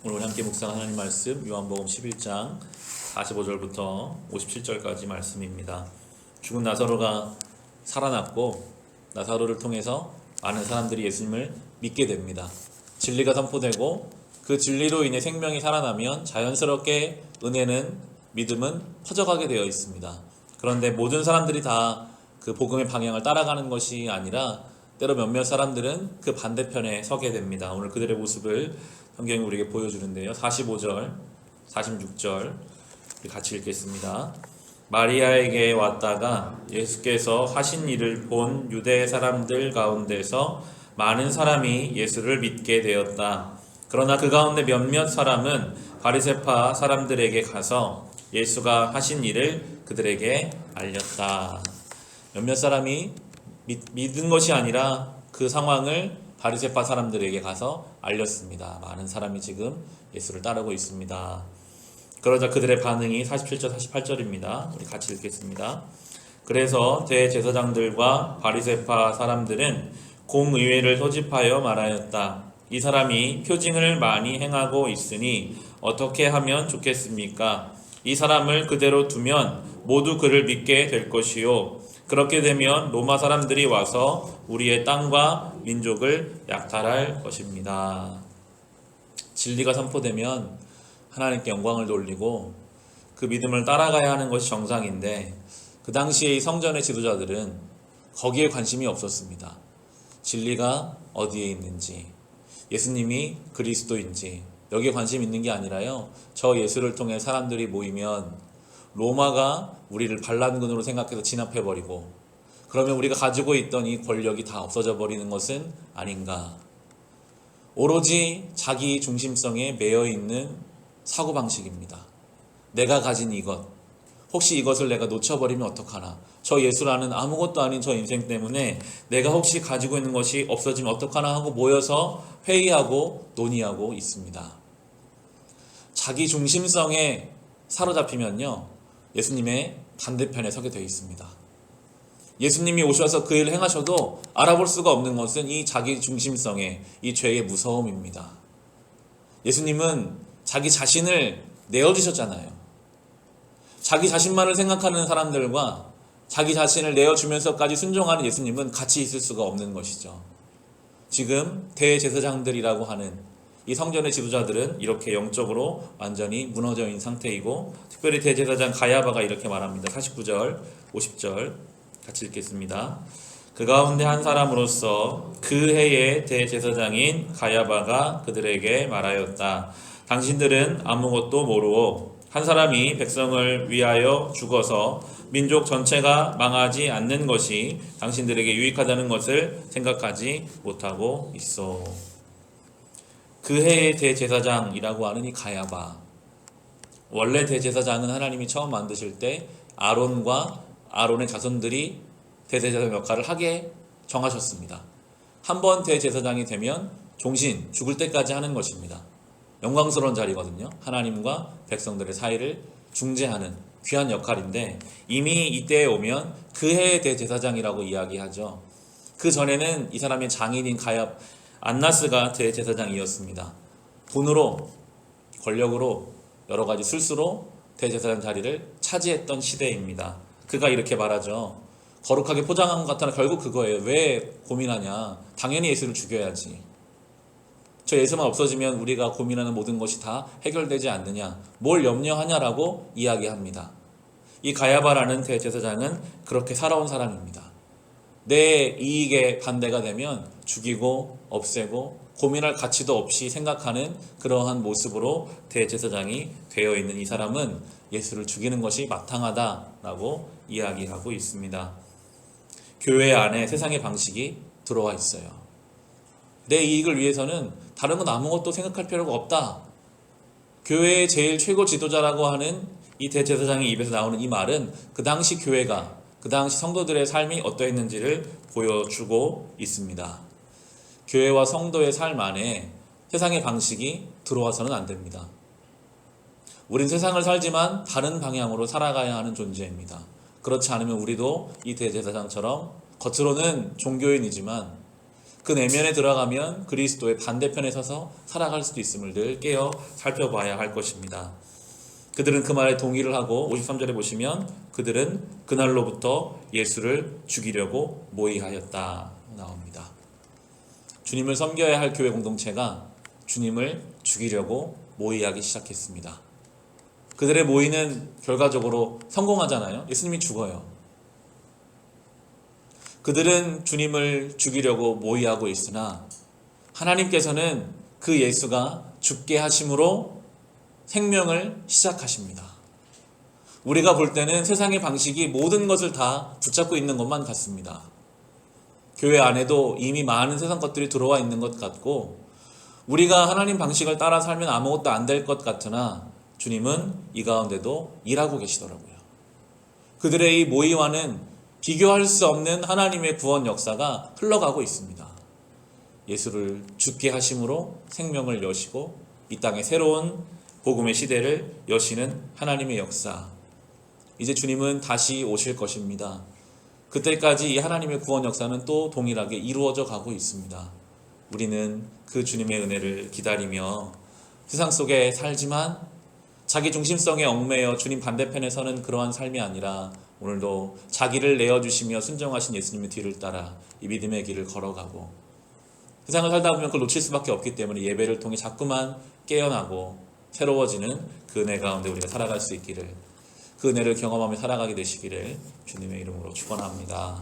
오늘 함께 묵상한 하나님 말씀 요한복음 11장 45절부터 57절까지 말씀입니다. 죽은 나사로가 살아났고 나사로를 통해서 많은 사람들이 예수님을 믿게 됩니다. 진리가 선포되고 그 진리로 인해 생명이 살아나면 자연스럽게 은혜는 믿음은 퍼져가게 되어 있습니다. 그런데 모든 사람들이 다 그 복음의 방향을 따라가는 것이 아니라 때로 몇몇 사람들은 그 반대편에 서게 됩니다. 오늘 그들의 모습을 성경이 우리에게 보여주는데요. 45절, 46절 같이 읽겠습니다. 마리아에게 왔다가 예수께서 하신 일을 본 유대 사람들 가운데서 많은 사람이 예수를 믿게 되었다. 그러나 그 가운데 몇몇 사람은 바리새파 사람들에게 가서 예수가 하신 일을 그들에게 알렸다. 몇몇 사람이 믿은 것이 아니라 그 상황을 바리새파 사람들에게 가서 알렸습니다. 많은 사람이 지금 예수를 따르고 있습니다. 그러자 그들의 반응이 47절, 48절입니다. 우리 같이 읽겠습니다. 그래서 대제사장들과 바리새파 사람들은 공의회를 소집하여 말하였다. 이 사람이 표징을 많이 행하고 있으니 어떻게 하면 좋겠습니까? 이 사람을 그대로 두면 모두 그를 믿게 될 것이요. 그렇게 되면 로마 사람들이 와서 우리의 땅과 민족을 약탈할 것입니다. 진리가 선포되면 하나님께 영광을 돌리고 그 믿음을 따라가야 하는 것이 정상인데 그 당시에 이 성전의 지도자들은 거기에 관심이 없었습니다. 진리가 어디에 있는지, 예수님이 그리스도인지 여기에 관심 있는 게 아니라요. 저 예수를 통해 사람들이 모이면 로마가 우리를 반란군으로 생각해서 진압해버리고 그러면 우리가 가지고 있던 이 권력이 다 없어져 버리는 것은 아닌가. 오로지 자기 중심성에 매여있는 사고방식입니다. 내가 가진 이것, 혹시 이것을 내가 놓쳐버리면 어떡하나. 저 예수라는 아무것도 아닌 저 인생 때문에 내가 혹시 가지고 있는 것이 없어지면 어떡하나 하고 모여서 회의하고 논의하고 있습니다. 자기 중심성에 사로잡히면요, 예수님의 반대편에 서게 되어 있습니다. 예수님이 오셔서 그 일을 행하셔도 알아볼 수가 없는 것은 이 자기 중심성의 이 죄의 무서움입니다. 예수님은 자기 자신을 내어주셨잖아요. 자기 자신만을 생각하는 사람들과 자기 자신을 내어주면서까지 순종하는 예수님은 같이 있을 수가 없는 것이죠. 지금 대제사장들이라고 하는 이 성전의 지도자들은 이렇게 영적으로 완전히 무너져 있는 상태이고, 특별히 대제사장 가야바가 이렇게 말합니다. 49절, 50절 같이 읽겠습니다. 그 가운데 한 사람으로서 그 해의 대제사장인 가야바가 그들에게 말하였다. 당신들은 아무것도 모르고 한 사람이 백성을 위하여 죽어서 민족 전체가 망하지 않는 것이 당신들에게 유익하다는 것을 생각하지 못하고 있어. 그 해의 대제사장이라고 하는 이 가야바, 원래 대제사장은 하나님이 처음 만드실 때 아론과 아론의 자손들이 대제사장 역할을 하게 정하셨습니다. 한번 대제사장이 되면 종신, 죽을 때까지 하는 것입니다. 영광스러운 자리거든요. 하나님과 백성들의 사이를 중재하는 귀한 역할인데 이미 이때에 오면 그 해의 대제사장이라고 이야기하죠. 그 전에는 이 사람의 장인인 안나스가 대제사장이었습니다. 돈으로, 권력으로, 여러 가지 술수로 대제사장 자리를 차지했던 시대입니다. 그가 이렇게 말하죠. 거룩하게 포장한 것 같으나 결국 그거예요. 왜 고민하냐. 당연히 예수를 죽여야지. 저 예수만 없어지면 우리가 고민하는 모든 것이 다 해결되지 않느냐. 뭘 염려하냐라고 이야기합니다. 이 가야바라는 대제사장은 그렇게 살아온 사람입니다. 내 이익에 반대가 되면 죽이고 없애고 고민할 가치도 없이 생각하는 그러한 모습으로 대제사장이 되어 있는 이 사람은 예수를 죽이는 것이 마땅하다라고 이야기하고 있습니다. 교회 안에 세상의 방식이 들어와 있어요. 내 이익을 위해서는 다른 건 아무것도 생각할 필요가 없다. 교회의 제일 최고 지도자라고 하는 이 대제사장의 입에서 나오는 이 말은 그 당시 교회가, 그 당시 성도들의 삶이 어떠했는지를 보여주고 있습니다. 교회와 성도의 삶 안에 세상의 방식이 들어와서는 안 됩니다. 우린 세상을 살지만 다른 방향으로 살아가야 하는 존재입니다. 그렇지 않으면 우리도 이 대제사장처럼 겉으로는 종교인이지만 그 내면에 들어가면 그리스도의 반대편에 서서 살아갈 수도 있음을 늘 깨어 살펴봐야 할 것입니다. 그들은 그 말에 동의를 하고 53절에 보시면 그들은 그날로부터 예수를 죽이려고 모의하였다 나옵니다. 주님을 섬겨야 할 교회 공동체가 주님을 죽이려고 모의하기 시작했습니다. 그들의 모의는 결과적으로 성공하잖아요. 예수님이 죽어요. 그들은 주님을 죽이려고 모의하고 있으나 하나님께서는 그 예수가 죽게 하심으로 생명을 시작하십니다. 우리가 볼 때는 세상의 방식이 모든 것을 다 붙잡고 있는 것만 같습니다. 교회 안에도 이미 많은 세상 것들이 들어와 있는 것 같고 우리가 하나님 방식을 따라 살면 아무것도 안 될 것 같으나 주님은 이 가운데도 일하고 계시더라고요. 그들의 이 모의와는 비교할 수 없는 하나님의 구원 역사가 흘러가고 있습니다. 예수를 죽게 하심으로 생명을 여시고 이 땅에 새로운 복음의 시대를 여시는 하나님의 역사. 이제 주님은 다시 오실 것입니다. 그때까지 이 하나님의 구원 역사는 또 동일하게 이루어져 가고 있습니다. 우리는 그 주님의 은혜를 기다리며 세상 속에 살지만 자기 중심성에 얽매여 주님 반대편에 서는 그러한 삶이 아니라 오늘도 자기를 내어주시며 순종하신 예수님의 뒤를 따라 이 믿음의 길을 걸어가고 세상을 살다 보면 그걸 놓칠 수밖에 없기 때문에 예배를 통해 자꾸만 깨어나고 새로워지는 그 은혜 가운데 우리가 살아갈 수 있기를, 그 은혜를 경험하며 살아가게 되시기를 주님의 이름으로 축원합니다.